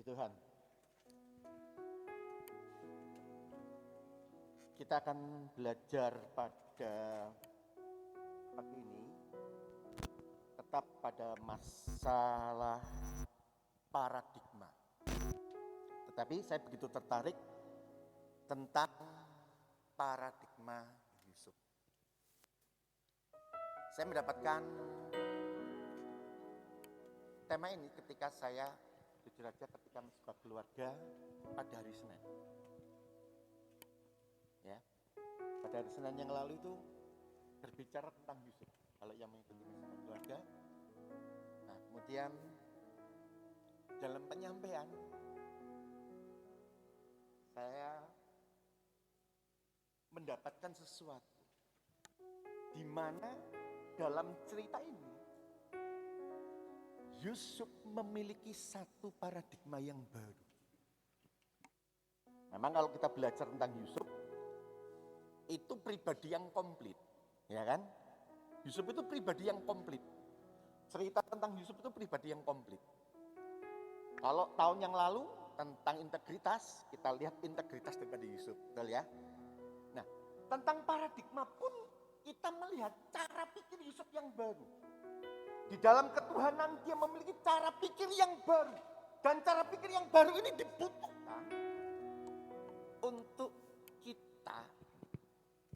Tuhan. Kita akan belajar pada pagi ini tetap pada masalah paradigma. Tetapi saya begitu tertarik tentang paradigma Yusuf. Saya mendapatkan tema ini ketika saya jujur aja ketika sebuah keluarga pada hari Senin. Ya, pada hari Senin yang lalu itu berbicara tentang Yusuf. Kalau yang mengikuti sebuah keluarga, nah kemudian dalam penyampaian saya mendapatkan sesuatu di mana dalam cerita ini Yusuf memiliki satu paradigma yang baru. Memang kalau kita belajar tentang Yusuf, itu pribadi yang komplit, ya kan? Yusuf itu pribadi yang komplit. Cerita tentang Yusuf itu pribadi yang komplit. Kalau tahun yang lalu tentang integritas, kita lihat integritas daripada Yusuf, betul ya? Nah, tentang paradigma pun kita melihat cara pikir Yusuf yang baru. Di dalam ketuhanan dia memiliki cara pikir yang baru. Dan cara pikir yang baru ini dibutuhkan untuk kita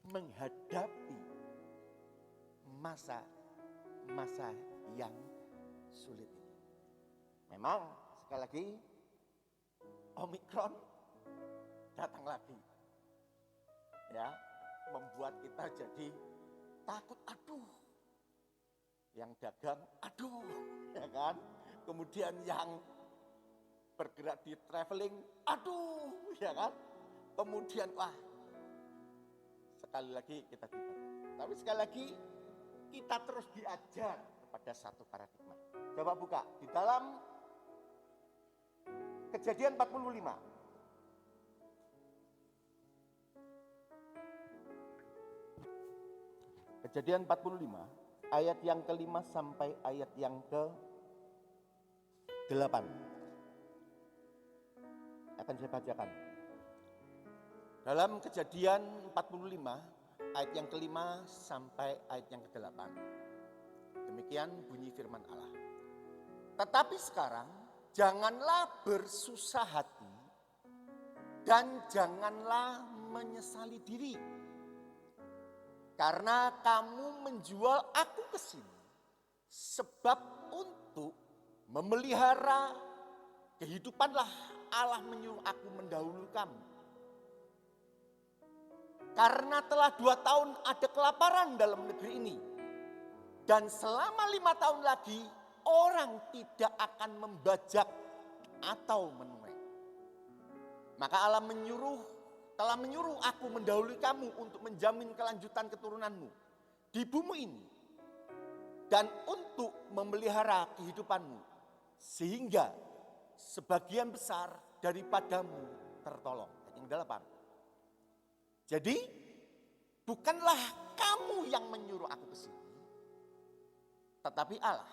menghadapi masa yang sulit ini. Memang sekali lagi Omikron datang lagi. Ya, membuat kita jadi takut, aduh. Yang dagang, aduh, ya kan? Kemudian yang bergerak di traveling, aduh, ya kan? Kemudian, wah, sekali lagi kita dibatasi. Tapi sekali lagi, kita terus diajar kepada satu paradigma. Coba buka, di dalam Kejadian 45. Kejadian 45. Ayat yang ke-5 sampai ayat yang ke-8. Akan saya bacakan. Dalam Kejadian 45, ayat yang ke-5 sampai ayat yang ke-8. Demikian bunyi firman Allah. Tetapi sekarang, janganlah bersusah hati dan janganlah menyesali diri. Karena kamu menjual aku ke sini, sebab untuk memelihara kehidupanlah Allah menyuruh aku mendahului kamu. Karena telah 2 tahun ada kelaparan dalam negeri ini, dan selama 5 tahun lagi orang tidak akan membajak atau menuai. Maka Allah telah menyuruh aku mendahului kamu untuk menjamin kelanjutan keturunanmu di bumi ini dan untuk memelihara kehidupanmu sehingga sebagian besar daripadamu tertolong. Ayat yang 8. Jadi bukanlah kamu yang menyuruh aku ke sini, tetapi Allah.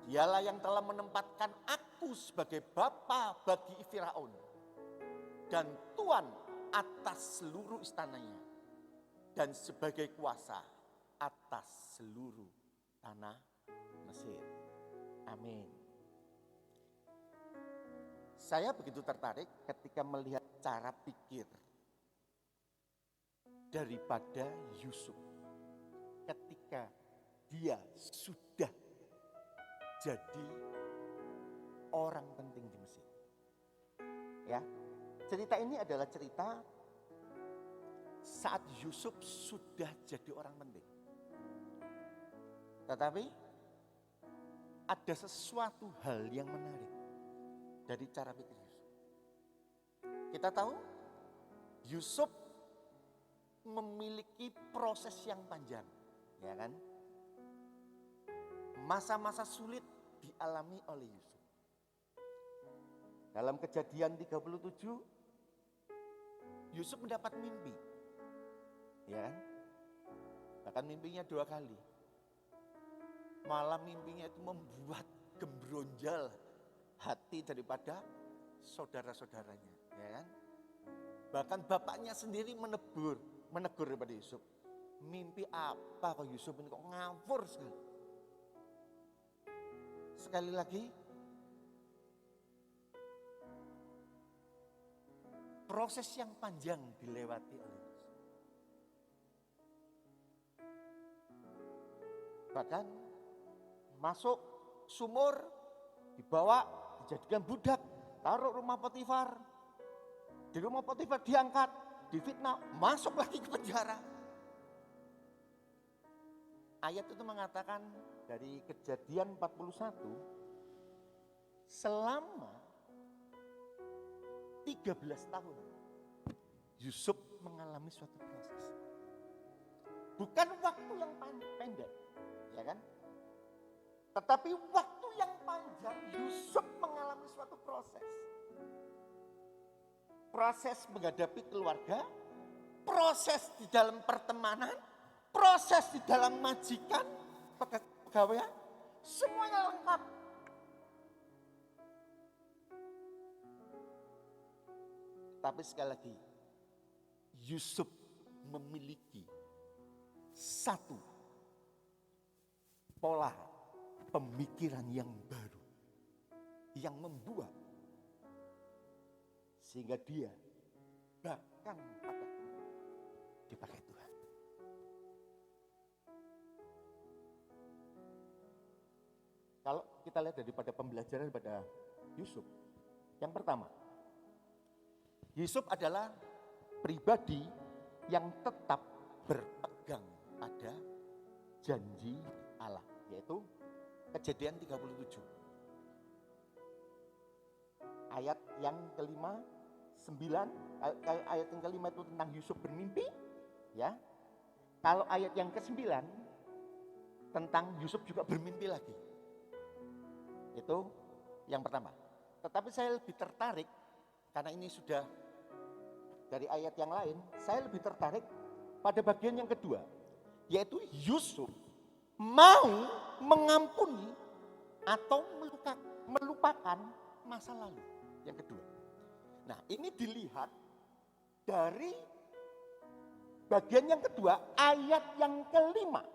Dialah yang telah menempatkan aku sebagai bapa bagi Firaun dan tuan atas seluruh istananya, dan sebagai kuasa atas seluruh tanah Mesir. Amin. Saya begitu tertarik ketika melihat cara pikir daripada Yusuf ketika dia sudah jadi orang penting di Mesir. Ya. Cerita ini adalah cerita saat Yusuf sudah jadi orang penting. Tetapi ada sesuatu hal yang menarik dari cara pikir Yusuf. Kita tahu Yusuf memiliki proses yang panjang, ya kan? Masa-masa sulit dialami oleh Yusuf. Dalam Kejadian 37, Yusuf mendapat mimpi, ya kan? Bahkan mimpinya 2 kali. Malam mimpinya itu membuat gembronjal hati daripada saudara-saudaranya, ya kan? Bahkan bapaknya sendiri menegur kepada Yusuf. Mimpi apa kok Yusuf ini kok ngawur sekali. Sekali lagi, proses yang panjang dilewati oleh Yusuf. Bahkan masuk sumur, dibawa, dijadikan budak, taruh rumah Potifar. Di rumah Potifar diangkat, difitnah, masuk lagi ke penjara. Ayat itu mengatakan dari Kejadian 41, selama 13 tahun Yusuf mengalami suatu proses. Bukan waktu yang pendek, ya kan? Tetapi waktu yang panjang Yusuf mengalami suatu proses. Proses menghadapi keluarga, proses di dalam pertemanan, proses di dalam majikan, pegawai, semuanya lengkap. Tapi sekali lagi, Yusuf memiliki satu pola pemikiran yang baru, yang membuat sehingga dia bahkan pada dipakai Tuhan. Kalau kita lihat daripada pembelajaran pada Yusuf, yang pertama, Yusuf adalah pribadi yang tetap berpegang pada janji Allah, yaitu Kejadian 37. Ayat yang kelima, 9, ayat yang kelima itu tentang Yusuf bermimpi, ya. Kalau ayat yang ke-9 tentang Yusuf juga bermimpi lagi. Itu yang pertama. Tetapi saya lebih tertarik, karena ini sudah dari ayat yang lain, saya lebih tertarik pada bagian yang kedua, yaitu Yusuf mau mengampuni atau melupakan masa lalu. Yang kedua. Nah, ini dilihat dari bagian yang kedua, ayat yang kelima.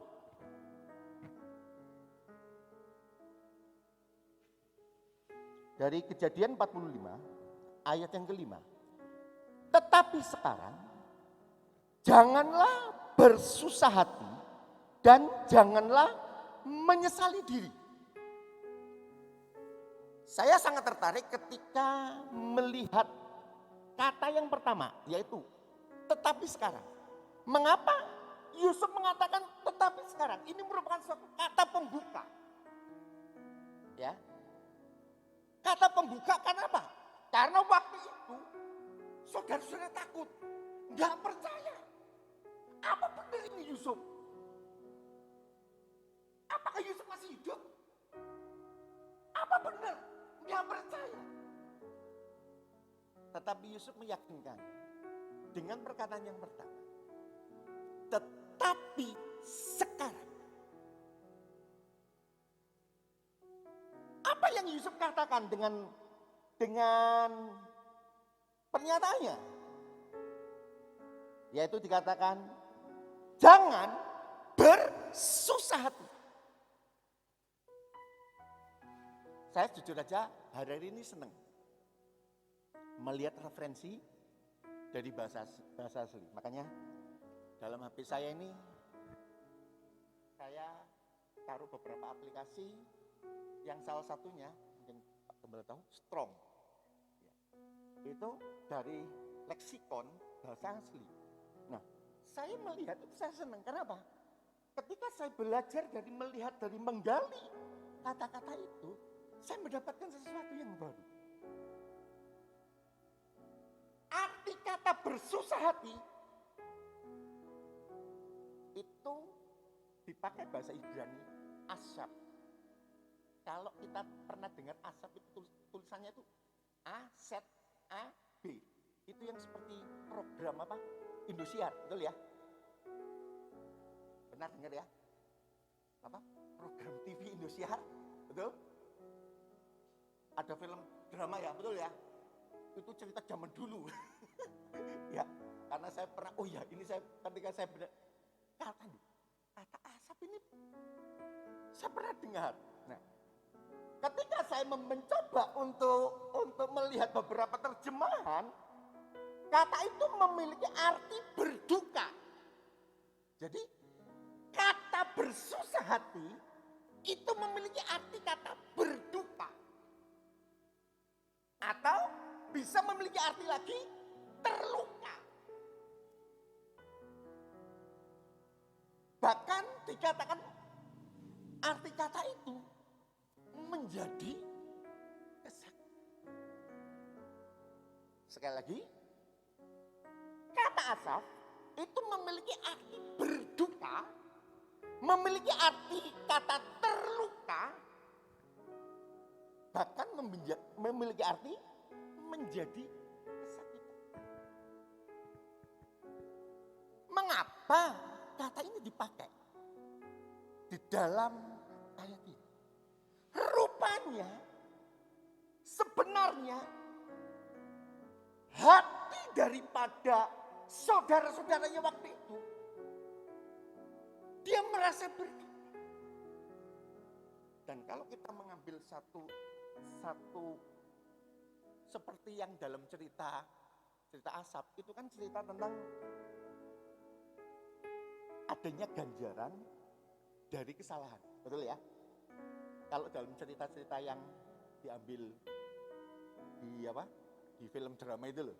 Dari Kejadian 45, ayat yang kelima. Tetapi sekarang, janganlah bersusah hati dan janganlah menyesali diri. Saya sangat tertarik ketika melihat kata yang pertama, yaitu tetapi sekarang. Mengapa Yusuf mengatakan tetapi sekarang? Ini merupakan suatu kata pembuka. Ya. Kata pembuka kenapa? Karena waktu itu saudara-saudara takut, nggak percaya. Apa benar ini Yusuf? Apakah Yusuf masih hidup? Apa benar? Nggak percaya. Tetapi Yusuf meyakinkan dengan perkataan yang pertama. Tetapi sekarang. Apa yang Yusuf katakan dengan pernyataannya? Yaitu dikatakan, jangan bersusah hati. Saya jujur aja hari ini senang melihat referensi dari bahasa asli. Makanya dalam HP saya ini saya taruh beberapa aplikasi yang salah satunya mungkin Pak Gembala tahu, Strong. Itu dari leksikon bahasa asli. Nah, saya melihat itu saya senang. Kenapa? Ketika saya belajar dari melihat, dari menggali kata-kata itu, saya mendapatkan sesuatu yang baru. Arti kata bersusah hati itu dipakai bahasa Ibrani asyab. Kalau kita pernah dengar asyab itu tulisannya itu A-Z-A-B. Itu yang seperti program apa? Indosiar, betul ya? Benar dengar ya? Apa? Program TV Indosiar, betul? ada film drama ya, betul ya? Itu cerita zaman dulu. Ya, karena saya pernah, oh ya ini saya ketika saya benar, kata asap ini saya pernah dengar. Nah, ketika saya mencoba untuk melihat beberapa terjemahan, kata itu memiliki arti berduka. Jadi kata bersusah hati itu memiliki arti kata berduka. Atau bisa memiliki arti lagi terluka. Bahkan dikatakan arti kata itu menjadi kesakitan. Sekali lagi, kata Asaf itu memiliki arti berduka, memiliki arti kata terluka, bahkan memiliki arti menjadi kesakitan. Mengapa kata ini dipakai di dalam ayat ini? Rupanya sebenarnya hati daripada saudara-saudaranya waktu itu, dia merasa berduka. Dan kalau kita mengambil satu seperti yang dalam cerita Asap, itu kan cerita tentang adanya ganjaran dari kesalahan, betul ya? Kalau dalam cerita-cerita yang diambil di film drama itu loh,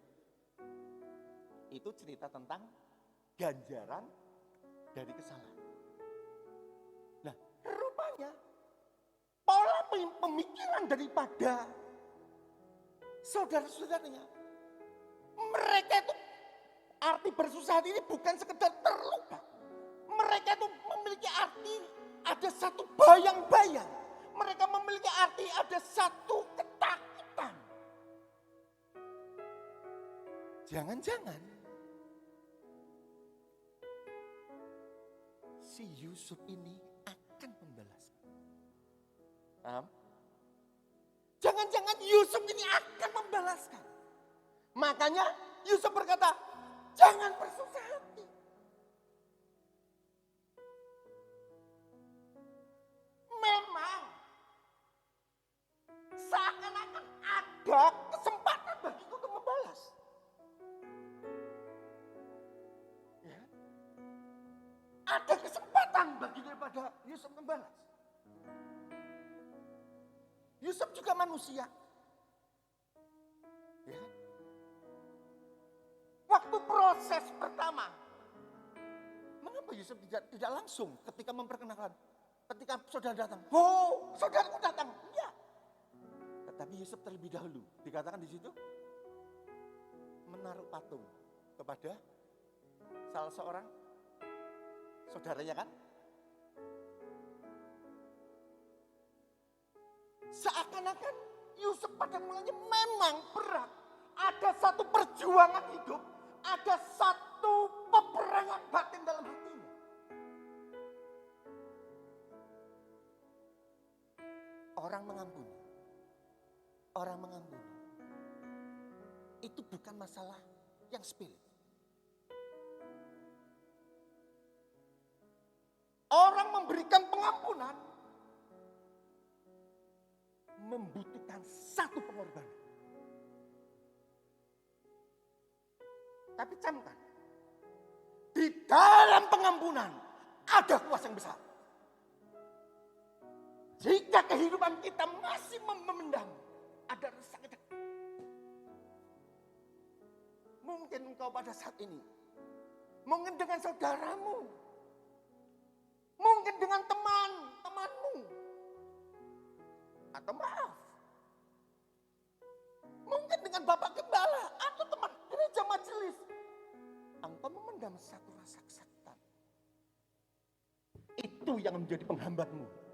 itu cerita tentang ganjaran dari kesalahan. Nah, rupanya pola pemikiran daripada saudara-saudaranya, mereka itu arti bersusah hati ini bukan sekedar terluka. Mereka itu memiliki arti ada satu bayang-bayang. Mereka memiliki arti ada satu ketakutan. Jangan-jangan si Yusuf ini akan membalaskan. Paham? Jangan-jangan Yusuf ini akan membalaskan. Makanya Yusuf berkata, jangan bersusah hati. Memang seakan-akan ada kesempatan bagiku untuk membalas. Ya. Ada kesempatan bagi daripada Yusuf membalas. Yusuf juga manusia. Ya. Waktu proses pertama, mengapa Yusuf tidak langsung ketika memperkenalkan? Ketika saudara datang, oh saudaraku datang, ya. Tetapi Yusuf terlebih dahulu, dikatakan di situ, menaruh patung kepada salah seorang saudaranya kan? Seakan-akan Yusuf pada mulanya memang berat. Ada satu perjuangan hidup, ada satu peperangan batin dalam hatinya. Orang mengampuni, itu bukan masalah yang sepele. Orang memberikan pengampunan membutuhkan satu pengorbanan. Tapi camkan, di dalam pengampunan ada kuasa yang besar. Jika kehidupan kita masih memendam, ada rasa sakit. Mungkin engkau pada saat ini, mungkin dengan saudaramu, mungkin dengan temanmu, atau maaf, mungkin dengan bapak gembala atau teman gereja majelis, engkau memendam satu rasa kesakitan. Itu yang menjadi penghambatmu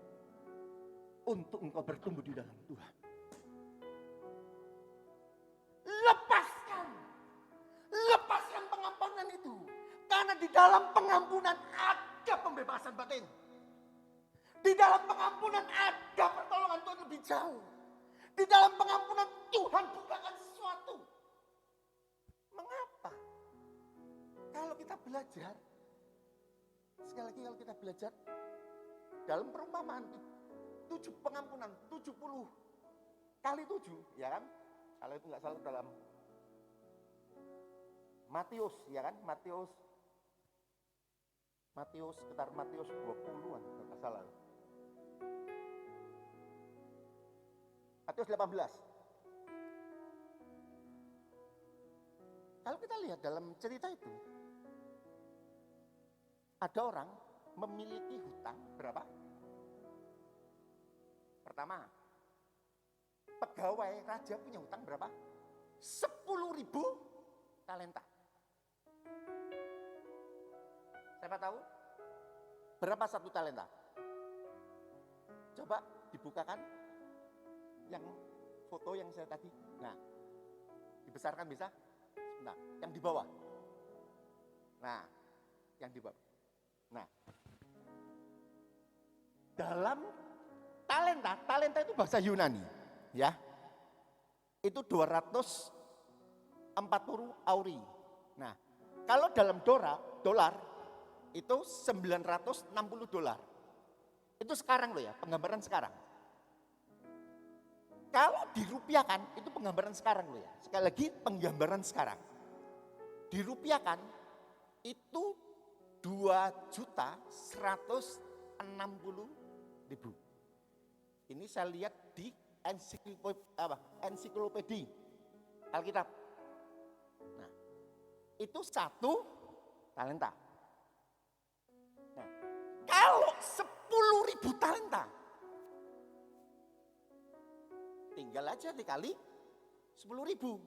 untuk engkau bertumbuh di dalam Tuhan. Lepaskan pengampunan itu, karena di dalam pengampunan ada pembebasan batin. Di dalam pengampunan ada pertolongan Tuhan lebih jauh. Di dalam pengampunan Tuhan bukakan sesuatu. Mengapa? Kalau kita belajar, sekali lagi kalau kita belajar dalam perumpamaan 7 pengampunan, 70 kali 7, ya kan? Kalau itu nggak salah dalam Matius, ya kan? Matius sekitar Matius 20-an, kalau nggak salah. Matius 18. Kalau kita lihat dalam cerita itu, ada orang memiliki hutang berapa? Pertama, pegawai raja punya hutang berapa? 10.000 talenta. Siapa tahu? Berapa satu talenta? Coba dibukakan yang foto yang saya tadi. Nah, dibesarkan bisa? Nah, yang di bawah. Nah, yang di bawah. Nah, dalam talenta itu bahasa Yunani, ya. Itu 240 auri. Nah, kalau dalam dolar itu 960 dolar. Itu sekarang loh ya, penggambaran sekarang. Kalau dirupiahkan, itu penggambaran sekarang loh ya. Sekali lagi, penggambaran sekarang. Dirupiahkan, itu 2.160.000. Ini saya lihat di ensiklopedi Alkitab. Nah, itu 1 talenta. Nah, kalau 10.000 talenta, tinggal aja dikali 10.000.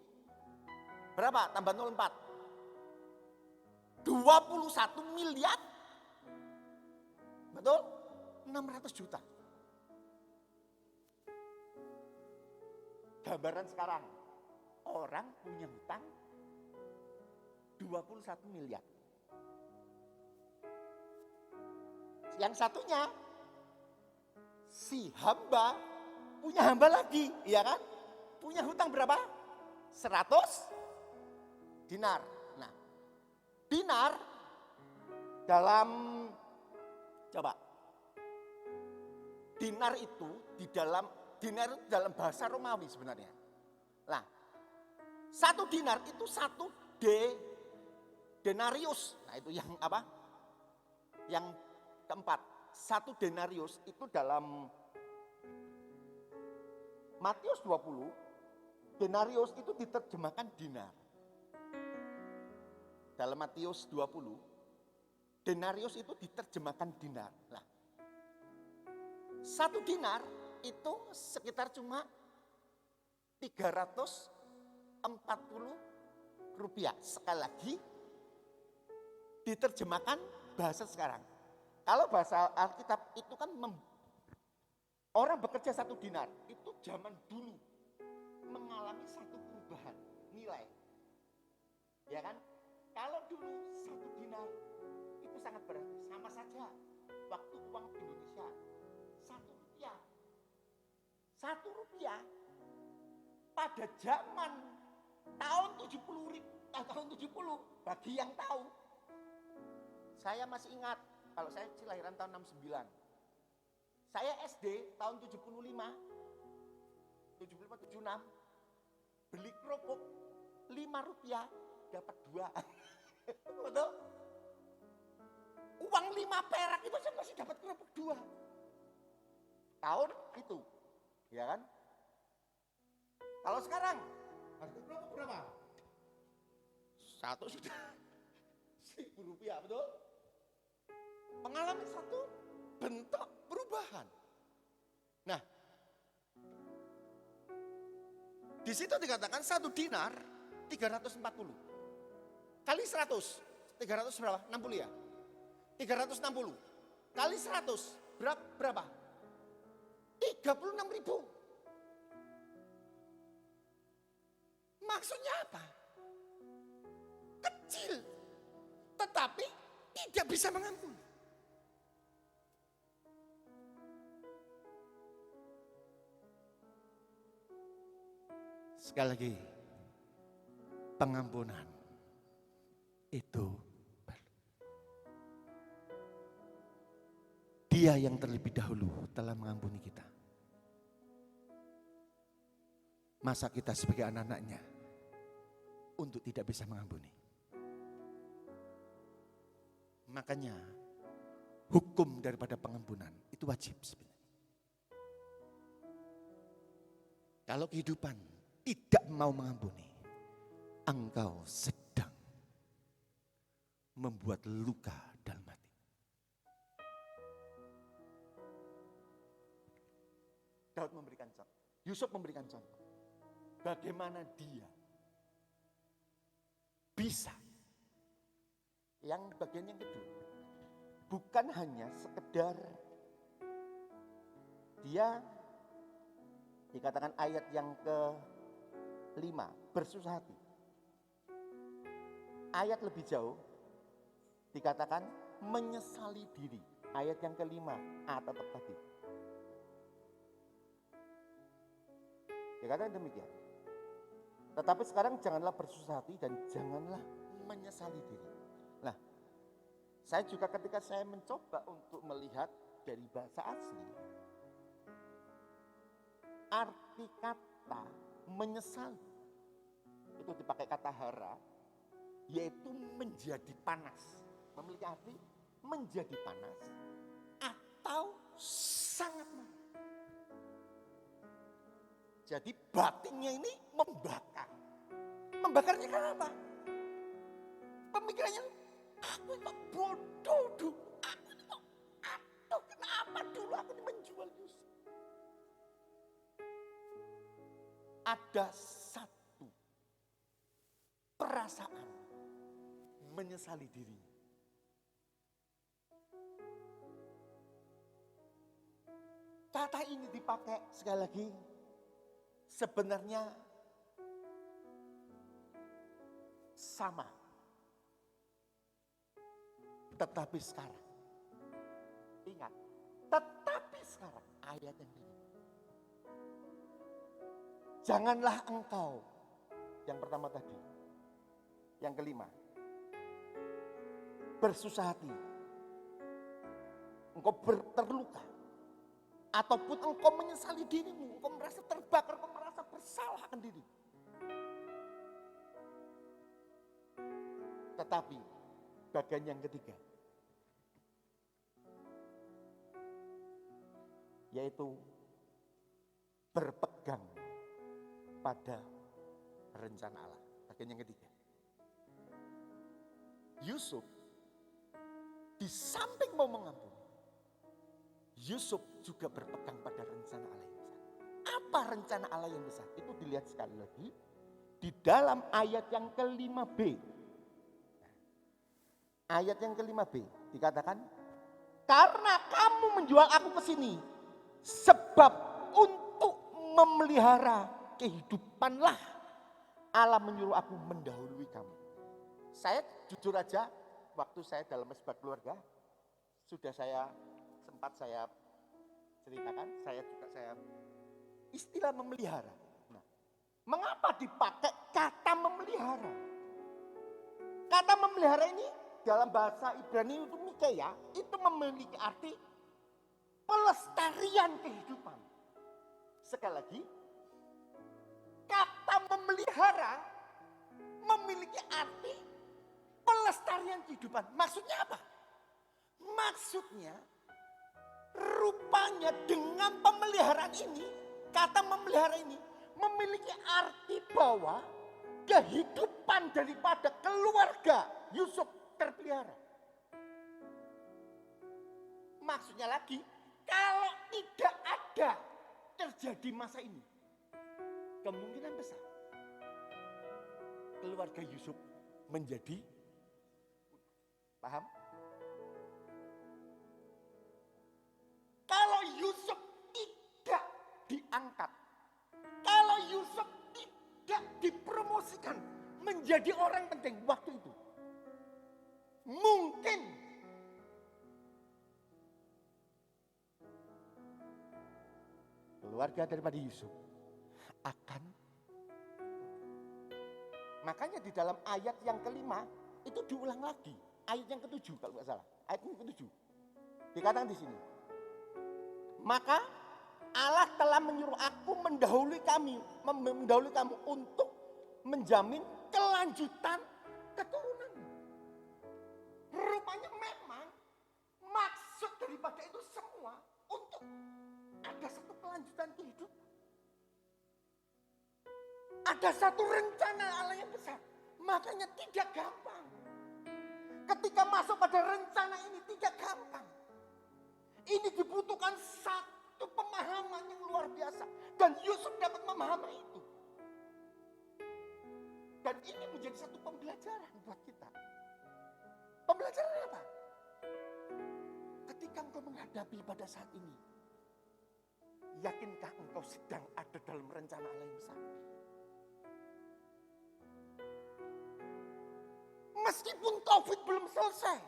Berapa? Tambah 04. 21 miliar. Betul? 600 juta. Gambaran sekarang. Orang punya hutang 21 miliar. Yang satunya, si hamba punya hamba lagi, iya kan? Punya hutang berapa? 100 dinar. Nah, dinar dalam, coba, dinar itu dalam bahasa Romawi sebenarnya. Nah, 1 dinar itu 1 denarius. Nah, itu yang apa? Yang keempat, 1 denarius itu dalam Matius 20, denarius itu diterjemahkan dinar. Dalam Matius 20, denarius itu diterjemahkan dinar. Nah, 1 dinar itu sekitar cuma 340 rupiah. Sekali lagi, diterjemahkan bahasa sekarang. Kalau bahasa Alkitab itu kan orang bekerja 1 dinar, itu zaman dulu mengalami satu perubahan nilai. Ya kan? Kalau dulu 1 dinar itu sangat berarti, sama saja waktu uang Indonesia 1 rupiah. 1 rupiah pada zaman tahun 70 bagi yang tahu. Saya masih ingat, kalau saya lahiran tahun 69. Saya SD tahun 75, 76, beli kerupuk 5 rupiah dapat 2. Betul? Uang 5 perak itu saya masih dapat kerupuk 2. Tahun itu, ya kan? Kalau sekarang, harga kerupuk berapa? 1 sudah 1.000 rupiah, betul? Mengalami satu bentuk perubahan. Nah, di situ dikatakan 1 dinar 340 kali 100, 300 berapa? 60 ya? 360 kali 100 berapa? 36.000. Maksudnya apa? Kecil, tetapi tidak bisa mengampuni. Sekali lagi, pengampunan itu Dia yang terlebih dahulu telah mengampuni kita. Masa kita sebagai anak-anaknya untuk tidak bisa mengampuni? Makanya hukum daripada pengampunan itu wajib sebenarnya. Kalau kehidupan tidak mau mengampuni, engkau sedang membuat luka dalam hati. Daud memberikan contoh, Yusuf memberikan contoh. Bagaimana dia bisa. Yang bagian yang kedua, bukan hanya sekedar dia dikatakan ayat yang ke-5, bersusah hati. Ayat lebih jauh dikatakan menyesali diri. Ayat yang ke-5, tetap tadi. Dikatakan demikian. Tetapi sekarang janganlah bersusah hati dan janganlah menyesali diri. Nah, saya juga ketika saya mencoba untuk melihat dari bahasa asli, arti kata menyesal itu dipakai kata hara, yaitu menjadi panas. Memiliki arti menjadi panas atau sangat marah. Jadi batinnya ini membakar. Membakarnya kenapa? Pemikirannya, aku itu bodoh dulu. Aku itu kenapa dulu aku menjual Yusuf? Ada satu perasaan menyesali dirinya. Kata ini dipakai sekali lagi sebenarnya sama. Tetapi sekarang, ingat, tetapi sekarang ayat yang ini. Janganlah engkau, yang pertama tadi, yang kelima, bersusah hati, engkau terluka, ataupun engkau menyesali dirimu, engkau merasa terbakar, engkau merasa bersalah akan diri. Tetapi bagian yang ketiga, yaitu berpegang pada rencana Allah. Bagian yang ketiga, Yusuf di samping mau mengampuni, Yusuf juga berpegang pada rencana Allah yang besar. Apa rencana Allah yang besar? Itu dilihat sekali lagi di dalam ayat yang ke-5b. Ayat yang ke-5b dikatakan, karena kamu menjual aku ke sini, sebab untuk memelihara kehidupanlah Allah menyuruh aku mendahului kamu. Saya jujur aja, waktu saya dalam mesbah keluarga, sudah sempat saya ceritakan, saya istilah memelihara. Nah, mengapa dipakai kata memelihara? Kata memelihara ini dalam bahasa Ibrani itu Mikeya, itu memiliki arti pelestarian kehidupan. Sekali lagi, kata memelihara memiliki arti pelestarian kehidupan. Maksudnya apa? Maksudnya, rupanya dengan pemeliharaan ini, kata memelihara ini memiliki arti bahwa kehidupan daripada keluarga Yusuf terpelihara. Maksudnya lagi, kalau tidak ada terjadi masa ini, kemungkinan besar keluarga Yusuf menjadi, paham? Kalau Yusuf tidak diangkat, kalau Yusuf tidak dipromosikan menjadi orang penting waktu itu, mungkin keluarga daripada Yusuf akan Makanya di dalam ayat yang kelima itu diulang lagi. Ayat yang ketujuh kalau nggak salah. Ayat yang ketujuh. Dikatakan di sini. Maka Allah telah menyuruh aku mendahului kamu untuk menjamin kelanjutan keturunan. Rupanya memang maksud daripada itu semua untuk ada satu kelanjutan kehidupan. Ada satu rencana Allah yang besar. Makanya tidak gampang. Ketika masuk pada rencana ini tidak gampang. Ini dibutuhkan satu pemahaman yang luar biasa. Dan Yusuf dapat memahami itu. Dan ini menjadi satu pembelajaran buat kita. Pembelajaran apa? Ketika engkau menghadapi pada saat ini, yakinkah engkau sedang ada dalam rencana Allah yang besar? Meskipun COVID belum selesai.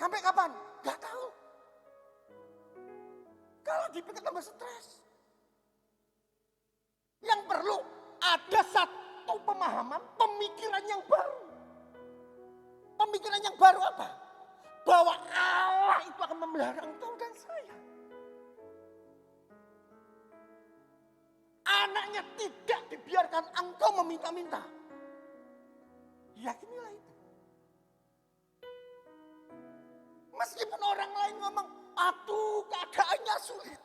Sampai kapan? Gak tahu. Kalau dipikir tambah stres. Yang perlu ada satu pemahaman, pemikiran yang baru. Pemikiran yang baru apa? Bahwa Allah itu akan memelihara engkau dan saya. Anaknya tidak dibiarkan engkau meminta-minta. Yakinilah itu. Meskipun orang lain ngomong, aduh keadaannya sulit.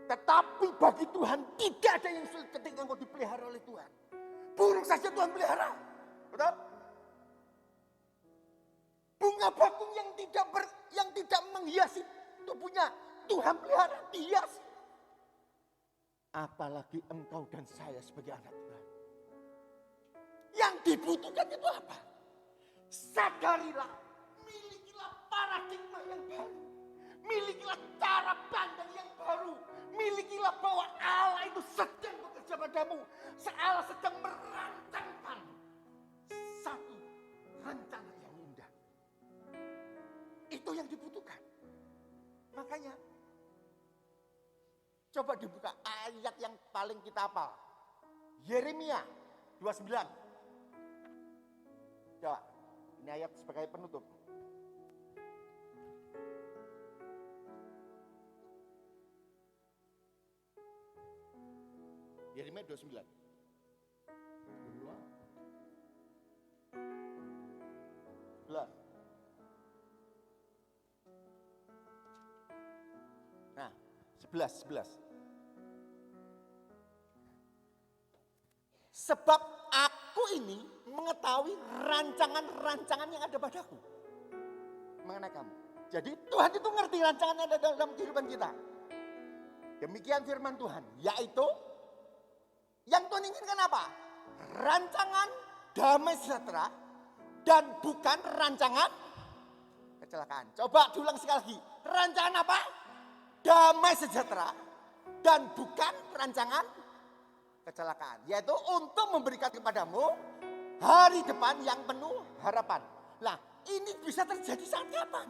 Tetapi bagi Tuhan tidak ada yang sulit ketika engkau dipelihara oleh Tuhan. Burung saja Tuhan pelihara. Betul? Bunga bakung yang tidak menghiasi tubuhnya Tuhan pelihara, dihiasi. Apalagi engkau dan saya sebagai anak Tuhan. Yang dibutuhkan itu apa? Sadarilah, milikilah paradigma yang baru. Milikilah cara pandang yang baru. Milikilah bahwa Allah itu sedang bekerja padamu. Allah sedang merancangkan satu rencana yang indah. Itu yang dibutuhkan. Makanya, coba dibuka ayat yang paling kita hafal. Yeremia 29. Coba, ini ayat sebagai penutup. Yeremia 29. Nah, 11. Sebab aku ini mengetahui rancangan-rancangan yang ada padaku mengenai kamu. Jadi Tuhan itu ngerti rancangan yang ada dalam kehidupan kita. Demikian firman Tuhan, yaitu yang Tuhan inginkan apa? Rancangan damai sejahtera dan bukan rancangan kecelakaan. Coba diulang sekali lagi. Rancangan apa? Damai sejahtera dan bukan rancangan kecelakaan. Yaitu untuk memberikan kepadamu hari depan yang penuh harapan. Nah, ini bisa terjadi saat kapan?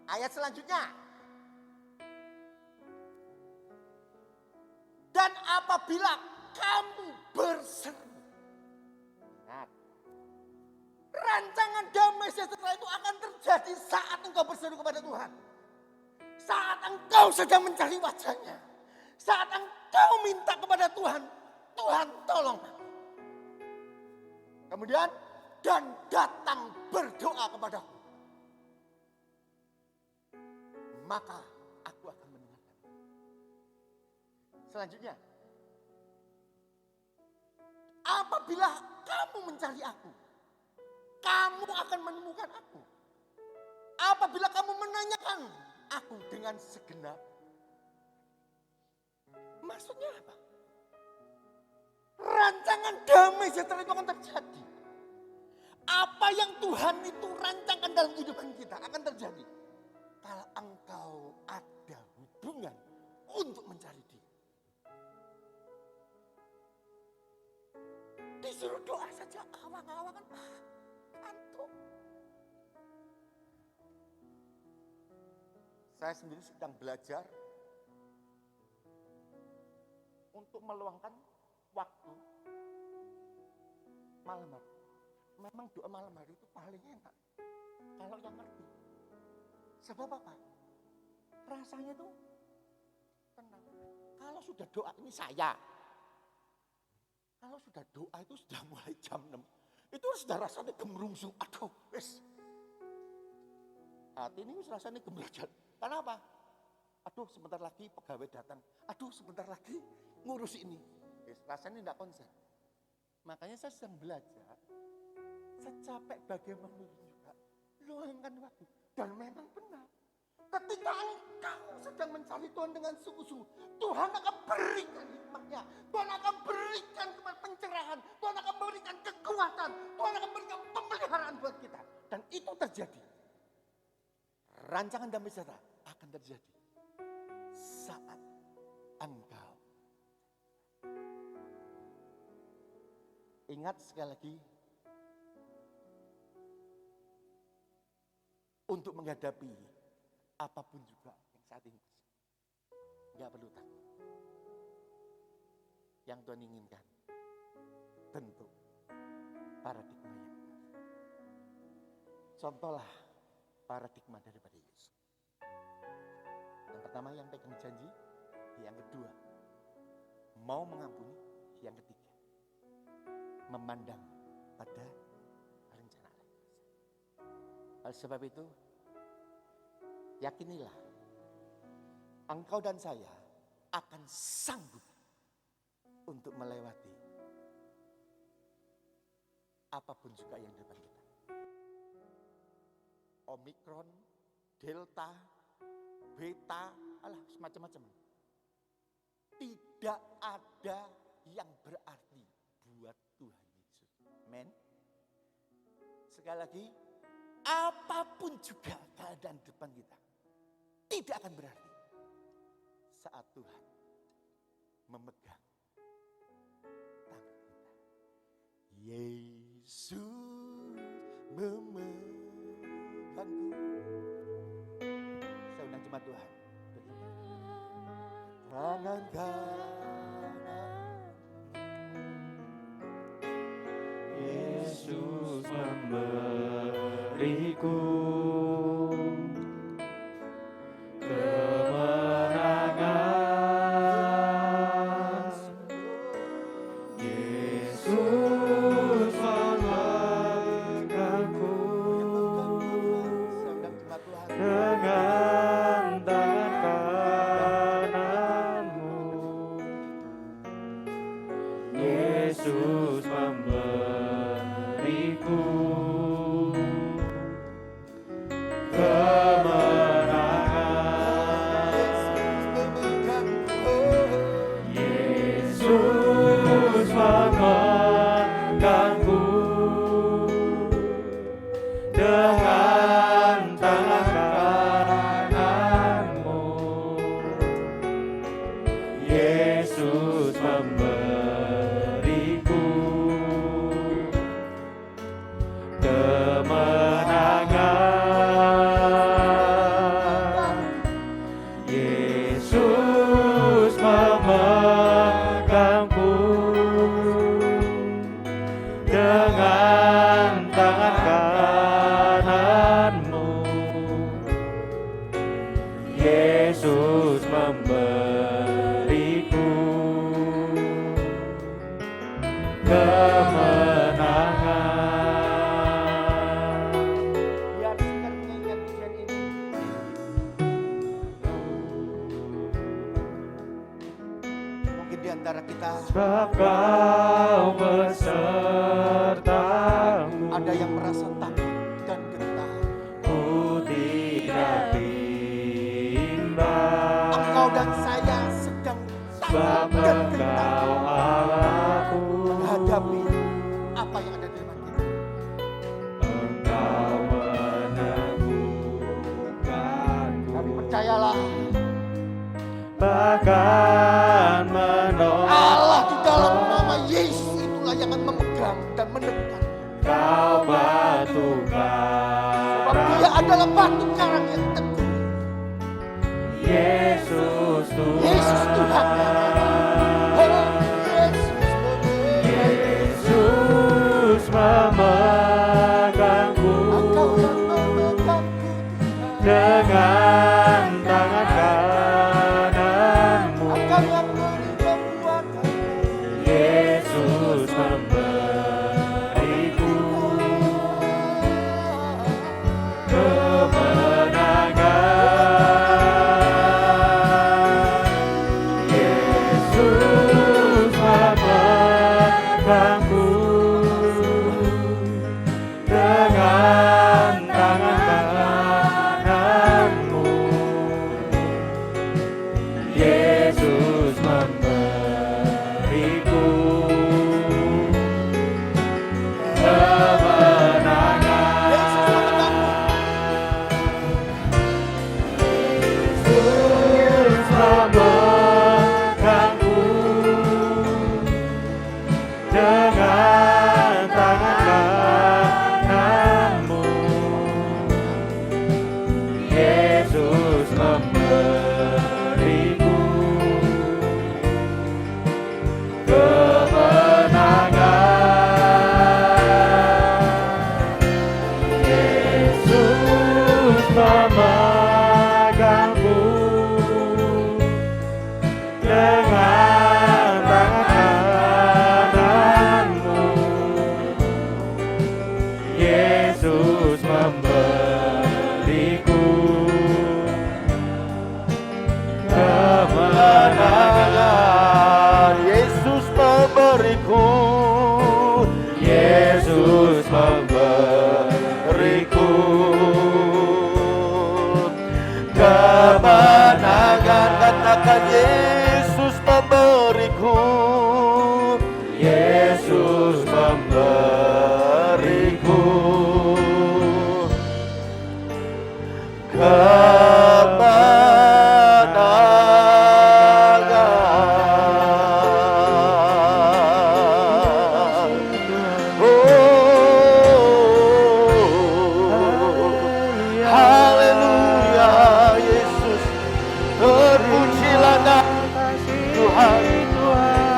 Ayat selanjutnya. Dan apabila kamu berseru. Ingat. Rancangan damai sejahtera itu akan terjadi saat engkau berseru kepada Tuhan. Saat engkau sedang mencari wajahnya. Saat engkau minta kepada Tuhan. Tuhan tolong. Kemudian dan datang berdoa kepadaku. Maka aku akan mendengarkan. Selanjutnya. Apabila kamu mencari aku. Kamu akan menemukan aku. Apabila kamu menanyakan aku dengan segenap. Maksudnya apa? Rancangan damai sejahtera itu akan terjadi. Apa yang Tuhan itu rancangkan dalam kehidupan kita akan terjadi. Kalau engkau ada hubungan untuk mencari Dia. Disuruh doa saja awang-awang kan kantuk. Saya sendiri sedang belajar untuk meluangkan waktu malam hari. Memang doa malam hari itu paling enak kalau yang ngerti. Sebab apa? Rasanya tuh tenang. Kalau sudah doa, ini saya. Kalau sudah doa itu sudah mulai jam 6. Itu sudah rasanya gemerungsung. Aduh, wes. Hati ini rasanya gemerujat. Kenapa? Aduh, sebentar lagi pegawai datang. Aduh, sebentar lagi ngurus ini. Rasanya tidak konsen. Makanya saya sedang belajar. Secapek bagaimana juga, luangkan waktu. Dan memang benar. Ketika engkau sedang mencari Tuhan dengan sungguh-sungguh, Tuhan akan berikan hikmahnya. Tuhan akan berikan pencerahan. Tuhan akan berikan kekuatan. Tuhan akan berikan pemeliharaan buat kita. Dan itu terjadi. Rancangan damai sejahtera akan terjadi saat engkau ingat sekali lagi, untuk menghadapi apapun juga yang saat ini, nggak perlu takut. Yang Tuhan inginkan tentu paradigma yang benar. Contohlah paradigma daripada Yesus. Yang pertama yang pegang janji, yang kedua mau mengampuni, yang ketiga memandang pada rencana Allah. Oleh sebab itu, yakinilah engkau dan saya akan sanggup untuk melewati apapun juga yang di depan kita. Omikron, Delta, Beta, alah semacam-macam. Tidak ada yang berarti buat Tuhan Yesus. Amen. Sekali lagi, apapun juga keadaan depan kita, tidak akan berarti saat Tuhan memegang tangan kita. Yesus memegangku. Saya undang jemaat Tuhan. Tangan kanan Yesus memberiku kemenangan. Yesus memegangku dengan tangan kananmu. Yesus memberiku kemenangan. Yesus memegangku dengan tangan kananmu. Yesus memberiku kemenangan. Yesus memegangku dengan tangan kananmu. Yesus memberiku kemenangan. Biar sekedar menyanyikan pujian ini. Mungkin di antara kita Sebab kau besertamu, ada yang merasa takut dan gentar. ku tidak bimbang. Engkau dan saya sedang Sebab takut dan gentar Engkau Allahku, menghadapi apa yang ada di depan kita. Engkau meneguhkanku, Tapi percayalah, bahkan Allah di dalam menolong. nama Yesus itulah yang akan memegang dan menekan. Kau batu Sebab karang, Dia adalah batu karang yang teguh. Yesus Tuhan. Yesus Tuhan. Oh, Yesus. Yesus memegangku Engkau yang memegangku dengan tangan kananmu. Engkau yang beri kekuatan Yesus memberiku kemenangan. Yesus memegangku dengan tangan kananmu. Yesus memberiku kemenangan. Yesus memegangku dengan tangan kananmu. Yesus memberiku kemenangan. Yesus memegangku dengan tangan kananmu. Yesus memberiku kemenangan. Yesus memberiku, Yesus memberiku kemenangan. Katakan Yesus memberiku, Yesus memberiku kemenangan. Haleluya, Yesus. Terpujilah nama Tuhan,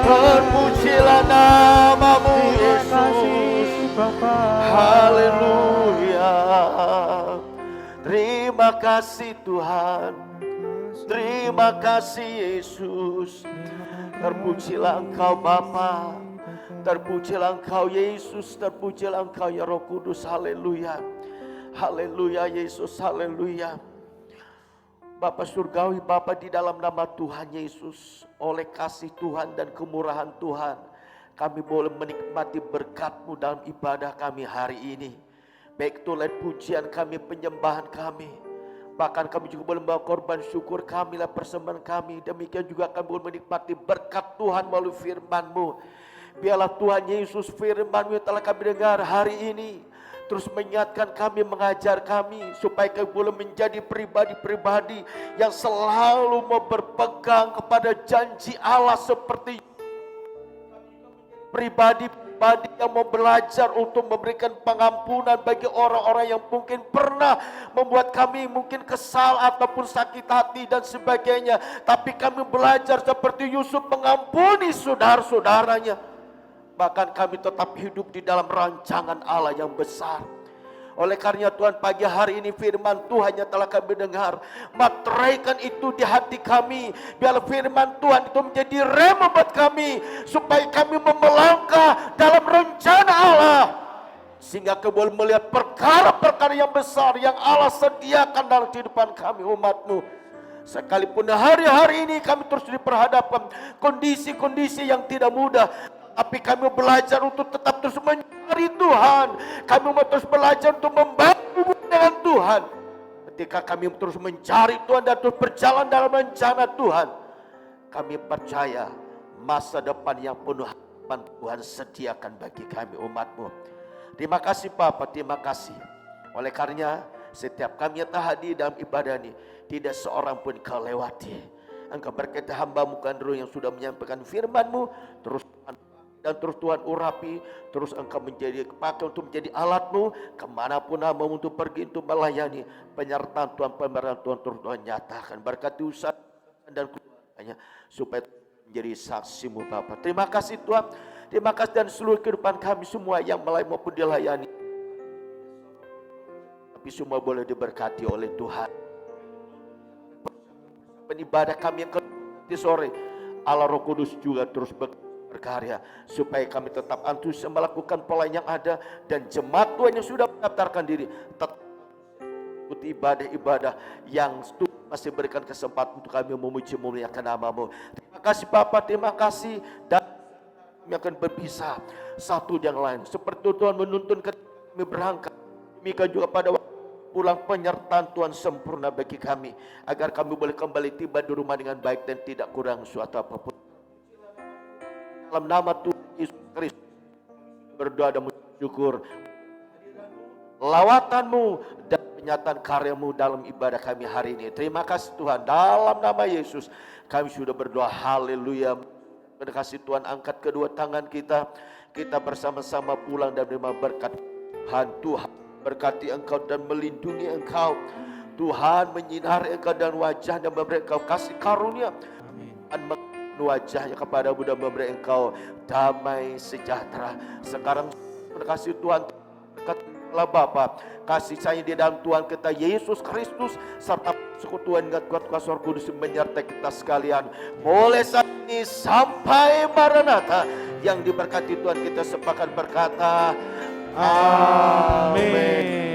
terpujilah namamu Yesus. Haleluya. Terima kasih Tuhan, terima kasih Yesus. Terpujilah Engkau Bapa, terpujilah Engkau Yesus, terpujilah Engkau ya Roh Kudus. Haleluya, haleluya Yesus, haleluya. Bapa Surgawi, Bapa, di dalam nama Tuhan Yesus, oleh kasih Tuhan dan kemurahan Tuhan, kami boleh menikmati berkat-Mu dalam ibadah kami hari ini. Baik itu oleh pujian kami, penyembahan kami, bahkan kami juga boleh membawa korban syukur kami, lah persembahan kami. Demikian juga kami boleh menikmati berkat Tuhan melalui firman-Mu. Biarlah Tuhan Yesus, firman-Mu yang telah kami dengar hari ini terus mengingatkan kami, mengajar kami, supaya kami boleh menjadi pribadi-pribadi yang selalu mau berpegang kepada janji Allah, seperti pribadi-pribadi yang mau belajar untuk memberikan pengampunan bagi orang-orang yang mungkin pernah membuat kami mungkin kesal ataupun sakit hati dan sebagainya. Tapi kami belajar seperti Yusuf mengampuni saudara-saudaranya. Bahkan kami tetap hidup di dalam rancangan Allah yang besar. Oleh karena Tuhan, pagi hari ini firman Tuhan yang telah kami dengar, materaikan itu di hati kami. Biar firman Tuhan itu menjadi rem buat kami, supaya kami melangkah dalam rencana Allah, sehingga kami boleh melihat perkara-perkara yang besar yang Allah sediakan dalam kehidupan kami, umat-Mu. Sekalipun hari-hari ini kami terus diperhadapkan kondisi-kondisi yang tidak mudah, tapi kami belajar untuk tetap terus mencari Tuhan. Kami mau terus belajar untuk membangun dengan Tuhan. Ketika kami terus mencari Tuhan dan terus berjalan dalam rencana Tuhan, kami percaya masa depan yang penuh harapan Tuhan sediakan bagi kami, umat-Mu. Terima kasih Bapa, terima kasih. Oleh karenanya setiap kami yang hadir dalam ibadah ini, tidak seorang pun kau lewati. Engkau berkata hamba-Mu Kandro yang sudah menyampaikan firman-Mu, terus dan terus Tuhan urapi, terus Engkau menjadi pakai untuk menjadi alat-Mu kemanapun hamba-Mu untuk pergi untuk melayani. Penyertaan Tuhan, pemberontakan Tuhan terus Tuhan nyatakan. Berkati usaha dan keluarganya supaya menjadi saksi-Mu Bapa. Terima kasih Tuhan. Terima kasih dan seluruh kehidupan kami semua yang melayani maupun dilayani. Tapi semua boleh diberkati oleh Tuhan. Ibadah kami yang di sore, Allah Roh Kudus juga terus berkarya supaya kami tetap antusias melakukan pelayanan yang ada, dan jemaat Tuhan yang sudah mendaftarkan diri tetap ikuti ibadah-ibadah yang Tuhan masih berikan kesempatan untuk kami memuji memuliakan nama-Mu. Terima kasih Bapa, terima kasih, dan kami akan berpisah satu yang lain. Seperti Tuhan menuntun kami berangkat, demikian juga pada waktu pulang penyertaan Tuhan sempurna bagi kami, agar kami boleh kembali tiba di rumah dengan baik dan tidak kurang suatu apapun. Dalam nama Tuhan Yesus Kristus berdoa dan bersyukur lawatan-Mu dan penyataan karya-Mu dalam ibadah kami hari ini. Terima kasih Tuhan, dalam nama Yesus kami sudah berdoa. Haleluya. Terima kasih Tuhan, angkat kedua tangan kita bersama-sama pulang dan menerima berkat Tuhan. Tuhan berkati engkau dan melindungi engkau. Tuhan menyinari engkau dan wajahnya memberi engkau kasih karunia. Tuhan wajahnya kepadamu dan memberi engkau damai sejahtera. Sekarang kasih Tuhan berkatilah Bapa, kasih sayang di dalam Tuhan kita Yesus Kristus serta persekutuan dengan kuasa Roh Kudus menyertai kita sekalian mulai saat ini sampai Maranatha. Yang diberkati Tuhan kita sepakat berkata amin.